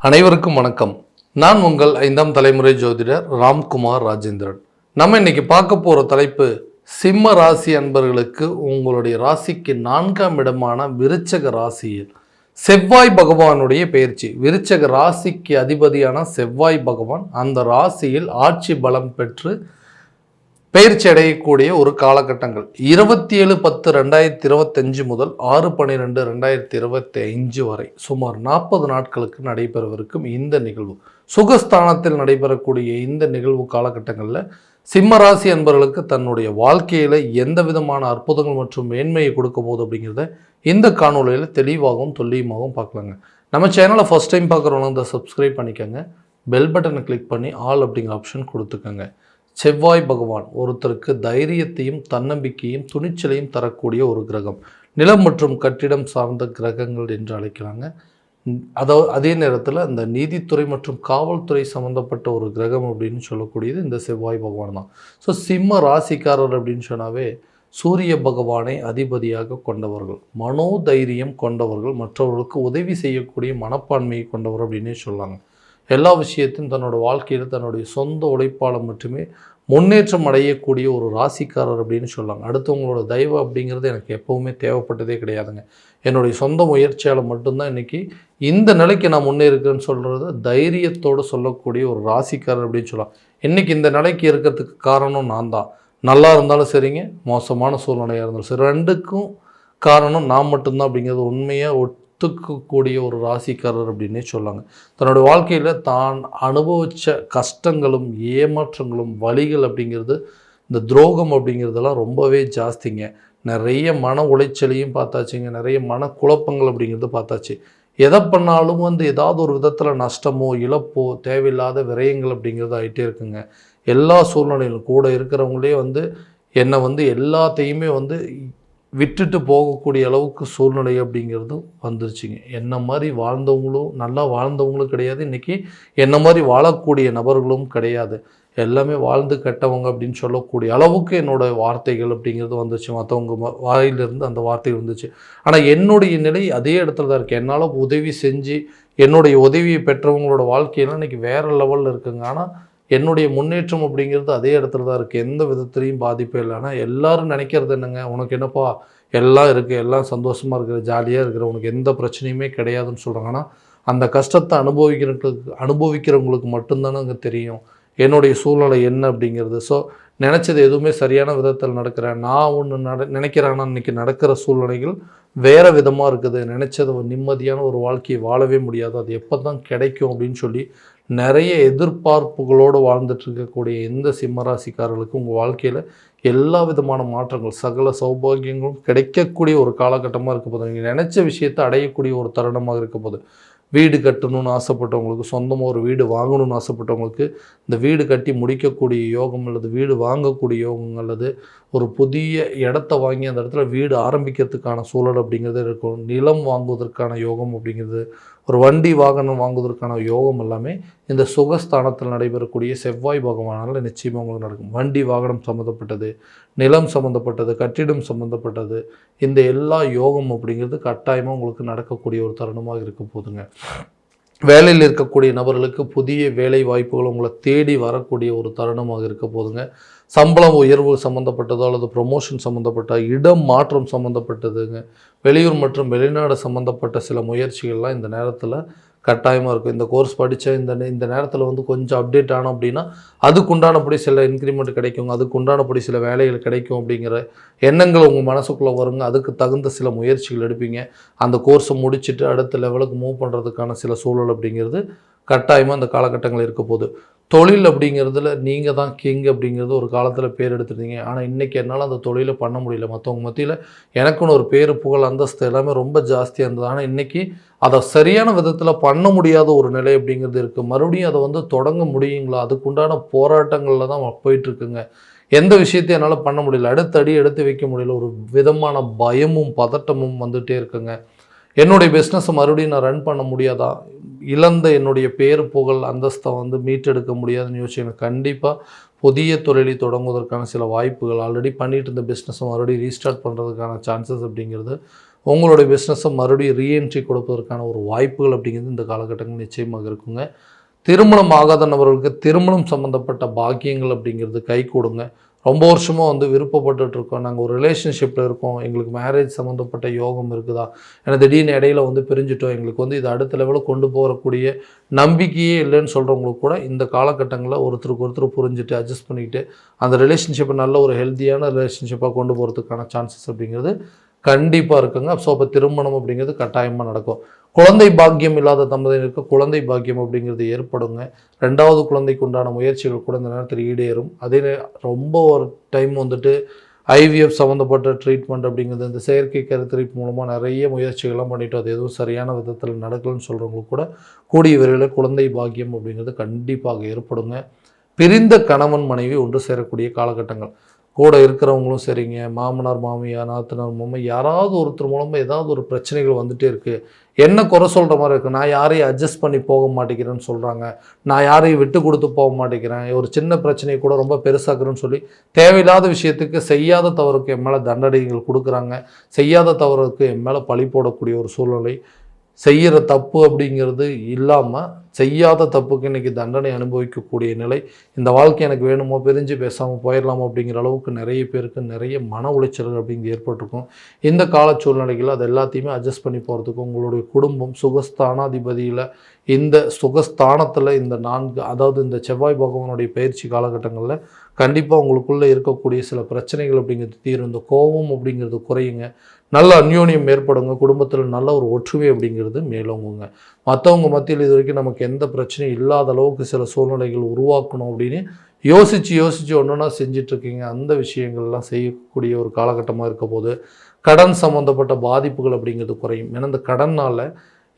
அனைவருக்கும் வணக்கம். நான் உங்கள் 5ஆம் தலைமுறை ஜோதிடர் ராம்குமார் ராஜேந்திரன். நம்ம இன்னைக்கு பார்க்க போகிற தலைப்பு சிம்ம ராசி அன்பர்களுக்கு உங்களுடைய ராசிக்கு 4ஆம் இடமான விருச்சக ராசியில் செவ்வாய் பகவானுடைய பெயர்ச்சி. விருச்சக ராசிக்கு அதிபதியான செவ்வாய் பகவான் அந்த ராசியில் ஆட்சி பலம் பெற்று பயிற்சி அடையக்கூடிய ஒரு காலகட்டங்கள் 27/10/2025 முதல் 6/12/2025 வரை சுமார் 40 நாட்களுக்கு நடைபெறவிருக்கும் இந்த நிகழ்வு, சுகஸ்தானத்தில் நடைபெறக்கூடிய இந்த நிகழ்வு காலகட்டங்களில் சிம்மராசி அன்பர்களுக்கு தன்னுடைய வாழ்க்கையில் எந்த விதமான அற்புதங்கள் மற்றும் மேன்மையை கொடுக்க போகுது அப்படிங்கிறத இந்த காணொலியில் தெளிவாகவும் துல்லியமாகவும் பார்க்கலாங்க. நம்ம சேனலை ஃபஸ்ட் டைம் பார்க்குறவங்க இந்த சப்ஸ்கிரைப் பண்ணிக்கோங்க, பெல் பட்டனை கிளிக் பண்ணி ஆல் அப்படிங்கிற ஆப்ஷன் கொடுத்துக்கோங்க. செவ்வாய் பகவான் ஒருத்தருக்கு தைரியத்தையும் தன்னம்பிக்கையும் துணிச்சலையும் தரக்கூடிய ஒரு கிரகம். நிலம் மற்றும் கட்டிடம் சார்ந்த கிரகங்கள் என்று அழைக்கலாங்க. அதே நேரத்தில் அந்த நீதித்துறை மற்றும் காவல்துறை சம்மந்தப்பட்ட ஒரு கிரகம் அப்படின்னு சொல்லக்கூடியது இந்த செவ்வாய் பகவான் தான். ஸோ சிம்ம ராசிக்காரர் அப்படின்னு சொன்னாவே சூரிய பகவானை அதிபதியாக கொண்டவர்கள், மனோதைரியம் கொண்டவர்கள், மற்றவர்களுக்கு உதவி செய்யக்கூடிய மனப்பான்மையை கொண்டவர் அப்படின்னே சொல்லாங்க. எல்லா விஷயத்தையும் தன்னோட வாழ்க்கையில் தன்னுடைய சொந்த உழைப்பால் மட்டுமே முன்னேற்றம் அடையக்கூடிய ஒரு ராசிக்காரர் அப்படின்னு சொல்லாங்க. அடுத்தவங்களோட தயவு அப்படிங்கிறது எனக்கு எப்போவுமே தேவைப்பட்டதே கிடையாதுங்க. என்னுடைய சொந்த முயற்சியால் மட்டும்தான் இன்றைக்கி இந்த நிலைக்கு நான் முன்னேறுக்கிறேன்னு சொல்கிறது தைரியத்தோடு சொல்லக்கூடிய ஒரு ராசிக்காரர் அப்படின்னு சொல்லலாம். இன்றைக்கி இந்த நிலைக்கு இருக்கிறதுக்கு காரணம் நான் தான். நல்லா இருந்தாலும் சரிங்க, மோசமான சூழ்நிலையாக இருந்தாலும் சரி, ரெண்டுக்கும் காரணம் நான் மட்டும்தான் அப்படிங்கிறது உண்மையாக ஒத்துக்கக்கூடிய ஒரு ராசிக்காரர் அப்படின்னே சொல்லாங்க. தன்னோட வாழ்க்கையில் தான் அனுபவித்த கஷ்டங்களும் ஏமாற்றங்களும் வலிகள் அப்படிங்கிறது, இந்த துரோகம் அப்படிங்கிறதெல்லாம் ரொம்பவே ஜாஸ்திங்க. நிறைய மன உளைச்சலையும் பார்த்தாச்சுங்க, நிறைய மன குழப்பங்கள் அப்படிங்கிறது பார்த்தாச்சு. எதை பண்ணாலும் ஏதாவது ஒரு விதத்தில் நஷ்டமோ இழப்போ தேவையில்லாத விரயங்கள் அப்படிங்கிறது ஆகிட்டே இருக்குங்க. எல்லா சூழ்நிலையிலும் கூட இருக்கிறவங்களே என்னை எல்லாத்தையுமே விட்டுட்டு போகக்கூடிய அளவுக்கு சூழ்நிலை அப்படிங்கிறது வந்துருச்சுங்க. என்ன மாதிரி வாழ்ந்தவங்களும் நல்லா வாழ்ந்தவங்களும் கிடையாது, இன்றைக்கி என்ன மாதிரி வாழக்கூடிய நபர்களும் கிடையாது. எல்லாமே வாழ்ந்து கெட்டவங்க அப்படின்னு சொல்லக்கூடிய அளவுக்கு என்னோடய வார்த்தைகள் அப்படிங்கிறது வந்துச்சு. மற்றவங்க வாயிலிருந்து அந்த வார்த்தைகள் வந்துச்சு. ஆனால் என்னுடைய நிலை அதே இடத்துல தான் இருக்குது. என்னால் உதவி செஞ்சு என்னுடைய உதவியை பெற்றவங்களோட வாழ்க்கையெல்லாம் இன்றைக்கி வேறு லெவலில் இருக்குங்க. ஆனால் என்னுடைய முன்னேற்றம் அப்படிங்கிறது அதே இடத்துல தான் இருக்குது. எந்த விதத்துலேயும் பாதிப்பே இல்லை. ஆனால் எல்லோரும் நினைக்கிறது என்னங்க, உனக்கு என்னப்பா எல்லாம் இருக்குது, எல்லாம் சந்தோஷமாக இருக்கிற, ஜாலியாக இருக்கிற, உனக்கு எந்த பிரச்சனையுமே கிடையாதுன்னு சொல்கிறாங்க. ஆனால் அந்த கஷ்டத்தை அனுபவிக்கிறவங்களுக்கு மட்டும்தானே அங்கே தெரியும் என்னுடைய சூழ்நிலை என்ன அப்படிங்கிறது. ஸோ நினச்சது எதுவுமே சரியான விதத்தில் நடக்கிறேன், நான் ஒன்று நினைக்கிறேன்னா இன்றைக்கி நடக்கிற சூழ்நிலைகள் வேறு விதமாக இருக்குது. நினச்சது நிம்மதியான ஒரு வாழ்க்கையை வாழவே முடியாது, அது எப்போ தான் கிடைக்கும் அப்படின்னு சொல்லி நிறைய எதிர்பார்ப்புகளோடு வாழ்ந்துட்டு இருக்கக்கூடிய எந்த சிம்மராசிக்காரர்களுக்கு உங்கள் வாழ்க்கையில் எல்லா விதமான மாற்றங்கள், சகல சௌபாகியங்களும் கிடைக்கக்கூடிய ஒரு காலகட்டமாக இருக்க போது. நீங்கள் நினச்ச விஷயத்தை அடையக்கூடிய ஒரு தருணமாக இருக்க போது. வீடு கட்டணும்னு ஆசைப்பட்டவங்களுக்கு, சொந்தமாக ஒரு வீடு வாங்கணும்னு ஆசைப்பட்டவங்களுக்கு இந்த வீடு கட்டி முடிக்கக்கூடிய யோகம், அல்லது வீடு வாங்கக்கூடிய யோகம், அல்லது ஒரு புதிய இடத்த வாங்கி அந்த இடத்துல வீடு ஆரம்பிக்கிறதுக்கான சூழல் அப்படிங்கிறது இருக்கும். நிலம் வாங்குவதற்கான யோகம் அப்படிங்கிறது, ஒரு வண்டி வாகனம் வாங்குவதற்கான யோகம் எல்லாமே இந்த சுகஸ்தானத்தில் நடைபெறக்கூடிய செவ்வாய் பகவானால் நிச்சயமாக உங்களுக்கு நடக்கும். வண்டி வாகனம் சம்மந்தப்பட்டது, நிலம் சம்மந்தப்பட்டது, கட்டிடம் சம்மந்தப்பட்டது, இந்த எல்லா யோகம் அப்படிங்கிறது கட்டாயமாக உங்களுக்கு நடக்கக்கூடிய ஒரு தருணமாக இருக்க போதுங்க. வேலையில் இருக்கக்கூடிய நபர்களுக்கு புதிய வேலை வாய்ப்புகள் உங்களை தேடி வரக்கூடிய ஒரு தருணமாக இருக்க போதுங்க. சம்பளம் உயர்வு சம்மந்தப்பட்டதோ அல்லது ப்ரொமோஷன் சம்மந்தப்பட்ட இடம் மாற்றம் சம்மந்தப்பட்டதுங்க, வெளியூர் மற்றும் வெளிநாடு சம்மந்தப்பட்ட சில முயற்சிகள்லாம் இந்த நேரத்தில் கட்டாயமாக இருக்கும். இந்த கோர்ஸ் படித்த இந்த நேரத்தில் கொஞ்சம் அப்டேட் ஆனோம் அப்படின்னா அதுக்குண்டானபடி சில இன்க்ரிமெண்ட் கிடைக்கும், அதுக்குண்டானபடி சில வேலைகள் கிடைக்கும் அப்படிங்கிற எண்ணங்கள் உங்கள் மனசுக்குள்ளே வருங்க. அதுக்கு தகுந்த சில முயற்சிகள் எடுப்பீங்க. அந்த கோர்ஸை முடிச்சுட்டு அடுத்த லெவலுக்கு மூவ் பண்ணுறதுக்கான சில சூழல் அப்படிங்கிறது கட்டாயமாக அந்த காலகட்டங்கள் இருக்க போகுது. தொழில் அப்படிங்கிறதுல நீங்கள் தான் கிங் அப்படிங்கிறது ஒரு காலத்தில் பேர் எடுத்துருந்தீங்க. ஆனால் இன்றைக்கி என்னால் அந்த தொழிலை பண்ண முடியல. மற்றவங்க மத்தியில் எனக்குன்னு ஒரு பேர், புகழ், அந்தஸ்து எல்லாமே ரொம்ப ஜாஸ்தியாக இருந்தது. ஆனால் இன்றைக்கி அதை சரியான விதத்தில் பண்ண முடியாத ஒரு நிலை அப்படிங்கிறது இருக்குது. மறுபடியும் அதை தொடங்க முடியுங்களா, அதுக்குண்டான போராட்டங்களில் தான் போயிட்டுருக்குங்க. எந்த விஷயத்தையும் என்னால் பண்ண முடியல, அடுத்தடி எடுத்து வைக்க முடியல, ஒரு விதமான பயமும் பதட்டமும் வந்துகிட்டே இருக்குங்க. என்னுடைய பிஸ்னஸை மறுபடியும் நான் ரன் பண்ண முடியாதா, இழந்த என்னுடைய பேர் புகழ் அந்தஸ்தை மீட்டெடுக்க முடியாதுன்னு யோசிச்சு கண்டிப்பாக புதிய தொழிலை தொடங்குவதற்கான சில வாய்ப்புகள், ஆல்ரெடி பண்ணிட்டு இருந்த பிஸ்னஸை மறுபடியும் ரீஸ்டார்ட் பண்ணுறதுக்கான சான்சஸ் அப்படிங்கிறது உங்களுடைய பிஸ்னஸை மறுபடியும் ரீஎன்ட்ரி கொடுப்பதற்கான ஒரு வாய்ப்புகள் அப்படிங்கிறது இந்த காலகட்டங்கள் நிச்சயமாக இருக்குங்க. திருமணம் ஆகாத நபர்களுக்கு திருமணம் சம்மந்தப்பட்ட பாக்கியங்கள் அப்படிங்கிறது கை கொடுங்க. ரொம்ப வருஷமாக வந்து விருப்பப்பட்டுட்டு இருக்கோம், நாங்கள் ஒரு ரிலேஷன்ஷிப்பில் இருக்கோம், எங்களுக்கு மேரேஜ் சம்மந்தப்பட்ட யோகம் இருக்குதா, ஏன்னா திடீர்னு இடையில வந்து பிரிஞ்சுட்டோம், எங்களுக்கு வந்து இது அடுத்த லெவலில் கொண்டு போகக்கூடிய நம்பிக்கையே இல்லைன்னு சொல்கிறவங்களுக்கு கூட இந்த காலகட்டங்களில் ஒருத்தருக்கு ஒருத்தர் புரிஞ்சுட்டு அட்ஜஸ்ட் பண்ணிக்கிட்டு அந்த ரிலேஷன்ஷிப்பை நல்ல ஒரு ஹெல்த்தியான ரிலேஷன்ஷிப்பாக கொண்டு போகிறதுக்கான சான்சஸ் அப்படிங்கிறது கண்டிப்பாக இருக்குங்க. ஸோ அப்போ திருமணம் அப்படிங்கிறது கட்டாயமாக நடக்கும். குழந்தை பாக்கியம் இல்லாத தம்பதியினருக்கு குழந்தை பாக்கியம் அப்படிங்கிறது ஏற்படுங்க. 2வது குழந்தைக்கு உண்டான முயற்சிகள் கூட இந்த நேரத்தில் ஈடேறும். அதே ரொம்ப ஒரு டைம் வந்துட்டு ஐவிஎஃப் சம்மந்தப்பட்ட ட்ரீட்மெண்ட் அப்படிங்கிறது இந்த செயற்கை கருத்தரிப்பு மூலமாக நிறைய முயற்சிகள்லாம் பண்ணிவிட்டு அது எதுவும் சரியான விதத்தில் நடக்கலன்னு சொல்கிறவங்களுக்கு கூட கூடிய விரைவில் குழந்தை பாக்கியம் அப்படிங்கிறது கண்டிப்பாக ஏற்படுங்க. பிரிந்த கணவன் மனைவி ஒன்று சேரக்கூடிய காலகட்டங்கள். கூட இருக்கிறவங்களும் சரிங்க, மாமனார் மாமியார் நாத்தனார் மாமா யாராவது ஒருத்தர் மூலமாக ஏதாவது ஒரு பிரச்சனைகள் வந்துகிட்டே இருக்குது, என்ன குறை சொல்கிற மாதிரி இருக்குது, நான் யாரையும் அட்ஜஸ்ட் பண்ணி போக மாட்டேங்கிறேன்னு சொல்கிறாங்க, நான் யாரையும் விட்டு கொடுத்து போக மாட்டேங்கிறேன், ஒரு சின்ன பிரச்சனையை கூட ரொம்ப பெருசாக்குறேன்னு சொல்லி தேவையில்லாத விஷயத்துக்கு செய்யாத தவறுக்கு என் மேலே தண்டனைகள் கொடுக்குறாங்க, செய்யாத தவறுக்கு என் மேலே பழி போடக்கூடிய ஒரு சூழ்நிலை, செய்கிற தப்பு அப்படிங்கிறது இல்லாமல் செய்யாத தப்புக்கு இன்றைக்கி தண்டனை அனுபவிக்கக்கூடிய நிலை, இந்த வாழ்க்கை எனக்கு வேணுமோ பிரிஞ்சு பேசாமல் போயிடலாமோ அப்படிங்கிற அளவுக்கு நிறைய பேருக்கு நிறைய மன உளைச்சல்கள் அப்படிங்கிறது ஏற்பட்டிருக்கும். இந்த கால சூழ்நிலைகளில் அது எல்லாத்தையுமே அட்ஜஸ்ட் பண்ணி போகிறதுக்கு உங்களுடைய குடும்பம் சுகஸ்தானாதிபதியில் இந்த சுகஸ்தானத்தில் இந்த 4 அதாவது இந்த செவ்வாய் பகவானுடைய பயிற்சி காலகட்டங்களில் கண்டிப்பாக உங்களுக்குள்ளே இருக்கக்கூடிய சில பிரச்சனைகள் அப்படிங்கிறது தீரும். இந்த கோபம் அப்படிங்கிறது குறையுங்க, நல்ல அந்யோன்யம் ஏற்படுங்க, குடும்பத்தில் நல்ல ஒரு ஒற்றுமை அப்படிங்கிறது மேலோங்குங்க. மற்றவங்க மத்தியில் இது வரைக்கும் நமக்கு எந்த பிரச்சனையும் இல்லாத அளவுக்கு சில சூழ்நிலைகள் உருவாக்கணும் அப்படின்னு யோசித்து ஒன்றுனா செஞ்சிட்ருக்கீங்க. அந்த விஷயங்கள்லாம் செய்யக்கூடிய ஒரு காலகட்டமாக இருக்க போது கடன் சம்மந்தப்பட்ட பாதிப்புகள் அப்படிங்கிறது குறையும். ஏன்னா இந்த கடனால்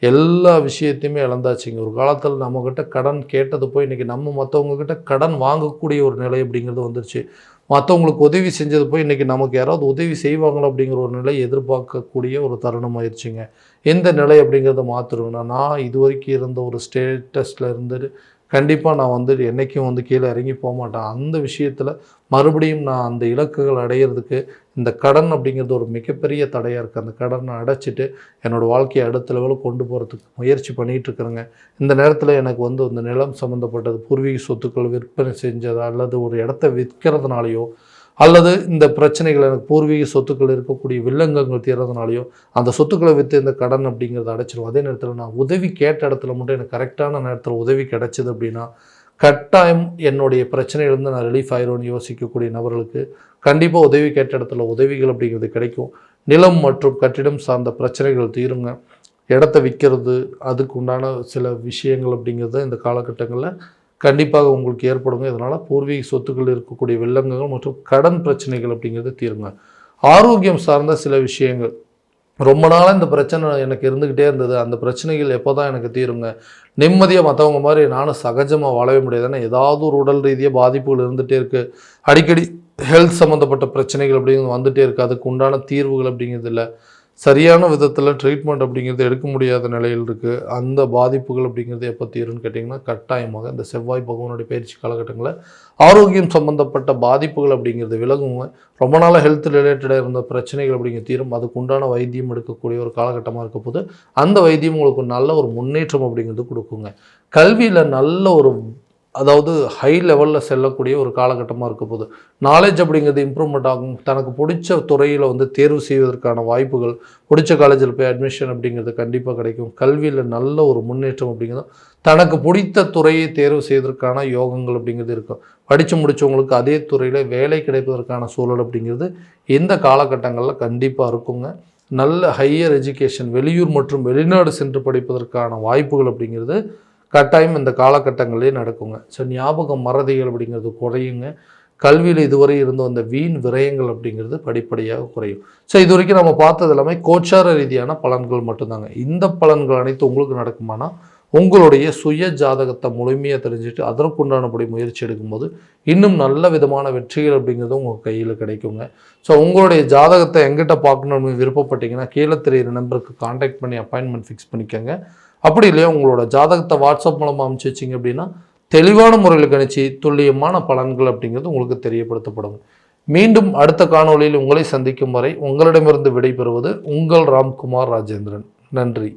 எல்லா விஷயத்தையுமே இழந்தாச்சுங்க. ஒரு காலத்தில் நம்மக்கிட்ட கடன் கேட்டது போய் இன்றைக்கி நம்ம மற்றவங்கக்கிட்ட கடன் வாங்கக்கூடிய ஒரு நிலை அப்படிங்கிறது வந்துருச்சு. மற்றவங்களுக்கு உதவி செஞ்சது போய் இன்றைக்கி நமக்கு யாராவது உதவி செய்வாங்களோ அப்படிங்கிற ஒரு நிலை எதிர்பார்க்கக்கூடிய ஒரு தருணம் ஆயிடுச்சுங்க. எந்த நிலை அப்படிங்கிறத மாற்றுருங்கன்னா, நான் இது வரைக்கும் இருந்த ஒரு ஸ்டேட்டஸில் இருந்துட்டு கண்டிப்பாக நான் வந்து என்றைக்கும் வந்து கீழே இறங்கி போக மாட்டேன். அந்த விஷயத்தில் மறுபடியும் நான் அந்த இலக்குகள் அடையிறதுக்கு இந்த கடன் அப்படிங்கிறது ஒரு மிகப்பெரிய தடையாக இருக்குது. அந்த கடனை அடைச்சிட்டு என்னோடய வாழ்க்கையை அடுத்த லெவலுக்கு கொண்டு போகிறதுக்கு முயற்சி பண்ணிகிட்ருக்குறேங்க. இந்த நேரத்தில் எனக்கு வந்து இந்த நிலம் சம்மந்தப்பட்டது பூர்வீக சொத்துக்கள் விற்பனை செஞ்சது அல்லது ஒரு இடத்த விற்கிறதுனாலையோ அல்லது இந்த பிரச்சனைகள் எனக்கு பூர்வீக சொத்துக்கள் இருக்கக்கூடிய வில்லங்கங்கள் தீர்றதுனாலையோ அந்த சொத்துக்களை விற்று இந்த கடன் அப்படிங்கிறத அடைச்சிடும். அதே நேரத்தில் நான் உதவி கேட்ட இடத்துல மட்டும் எனக்கு கரெக்டான நேரத்தில் உதவி கிடைச்சிது அப்படின்னா கட்டாயம் என்னுடைய பிரச்சனையிலேருந்து நான் ரிலீஃப் ஆயிடும்னு யோசிக்கக்கூடிய நபர்களுக்கு கண்டிப்பாக உதவி கேட்ட இடத்துல உதவிகள் அப்படிங்கிறது கிடைக்கும். நிலம் மற்றும் கட்டிடம் சார்ந்த பிரச்சனைகள் தீருங்க. இடத்த விற்கிறது அதுக்கு உண்டான சில விஷயங்கள் அப்படிங்கிறது இந்த காலகட்டங்களில் கண்டிப்பாக உங்களுக்கு ஏற்படுங்க. இதனால் பூர்வீக சொத்துக்கள் இருக்கக்கூடிய வில்லங்கங்கள் மற்றும் கடன் பிரச்சனைகள் அப்படிங்கிறது தீருங்க. ஆரோக்கியம் சார்ந்த சில விஷயங்கள் ரொம்ப நாளாக இந்த பிரச்சனை எனக்கு இருந்துக்கிட்டே இருந்தது, அந்த பிரச்சனைகள் எப்போ தான் எனக்கு தீருங்க, நிம்மதியாக மற்றவங்க மாதிரி நானும் சகஜமாக வாழவே முடியாது, ஏன்னா ஏதாவது ஒரு உடல் ரீதியாக பாதிப்புகள் இருந்துகிட்டே இருக்குது, அடிக்கடி ஹெல்த் சம்மந்தப்பட்ட பிரச்சனைகள் அப்படிங்கிறது வந்துகிட்டே இருக்குது, அதுக்கு உண்டான தீர்வுகள் அப்படிங்கிறது இல்லை, சரியான விதத்தில் ட்ரீட்மெண்ட் அப்படிங்கிறது எடுக்க முடியாத நிலையில் இருக்குது. அந்த பாதிப்புகள் அப்படிங்கிறது எப்போ தீரும்னு கேட்டிங்கன்னா கட்டாயமாக இந்த செவ்வாய் பகவானுடைய பயிற்சி காலகட்டங்களில் ஆரோக்கியம் சம்மந்தப்பட்ட பாதிப்புகள் அப்படிங்கிறது விலகுங்க. ரொம்ப நாளாக ஹெல்த் ரிலேட்டடாக இருந்த பிரச்சனைகள் அப்படிங்கிறது தீரும். அதுக்கு உண்டான வைத்தியம் எடுக்கக்கூடிய ஒரு காலகட்டமாக இருக்க போது அந்த வைத்தியம் உங்களுக்கு நல்ல ஒரு முன்னேற்றம் அப்படிங்கிறது கொடுக்குங்க. கல்வியில் நல்ல ஒரு அதாவது ஹை லெவலில் செல்லக்கூடிய ஒரு காலகட்டமாக இருக்க போது நாலேஜ் அப்படிங்கிறது இம்ப்ரூவ்மெண்ட் ஆகும். தனக்கு பிடிச்ச துறையில் வந்து தேர்வு செய்வதற்கான வாய்ப்புகள், பிடிச்ச காலேஜில் போய் அட்மிஷன் அப்படிங்கிறது கண்டிப்பாக கிடைக்கும். கல்வியில் நல்ல ஒரு முன்னேற்றம் அப்படிங்கிறது தனக்கு பிடித்த துறையை தேர்வு செய்வதற்கான யோகங்கள் அப்படிங்கிறது இருக்கும். படித்து முடித்தவங்களுக்கு அதே துறையில் வேலை கிடைப்பதற்கான சூழல் அப்படிங்கிறது இந்த காலகட்டங்களில் கண்டிப்பாக இருக்குங்க. நல்ல ஹையர் எஜுகேஷன் வெளியூர் மற்றும் வெளிநாடு சென்று படிப்பதற்கான வாய்ப்புகள் அப்படிங்கிறது கட்டாயம் இந்த காலகட்டங்களே நடக்குங்க. ஸோ ஞாபகம் மறதிகள் அப்படிங்கிறது குறையுங்க. கல்வியில் இதுவரை இருந்து வந்த வீண் விரயங்கள் அப்படிங்கிறது படிப்படியாக குறையும். ஸோ இது வரைக்கும் நம்ம பார்த்தது எல்லாமே கோச்சார ரீதியான பலன்கள் மட்டும்தாங்க. இந்த பலன்கள் அனைத்து உங்களுக்கு நடக்குமானா உங்களுடைய சுய ஜாதகத்தை முழுமையாக தெரிஞ்சுட்டு அதற்குண்டானபடி முயற்சி எடுக்கும்போது இன்னும் நல்ல விதமான வெற்றிகள் அப்படிங்கிறது உங்கள் கையில் கிடைக்குங்க. ஸோ உங்களுடைய ஜாதகத்தை எங்கிட்ட பார்க்கணுன்னு விருப்பப்பட்டீங்கன்னா கீழே தெரியிற நம்பருக்கு கான்டாக்ட் பண்ணி அப்பாயின்மெண்ட் ஃபிக்ஸ் பண்ணிக்கோங்க. அப்படி இல்லையா உங்களோட ஜாதகத்தை வாட்ஸ்அப் மூலமாக அனுப்பிச்சி வச்சிங்க அப்படின்னா தெளிவான முறையில் கணிச்சு துல்லியமான பலன்கள் அப்படிங்கிறது உங்களுக்கு தெரியப்படுத்தப்படும். மீண்டும் அடுத்த காணொளியில் உங்களை சந்திக்கும் வரை உங்களிடமிருந்து விடைபெறுவது உங்கள் ராம்குமார் ராஜேந்திரன். நன்றி.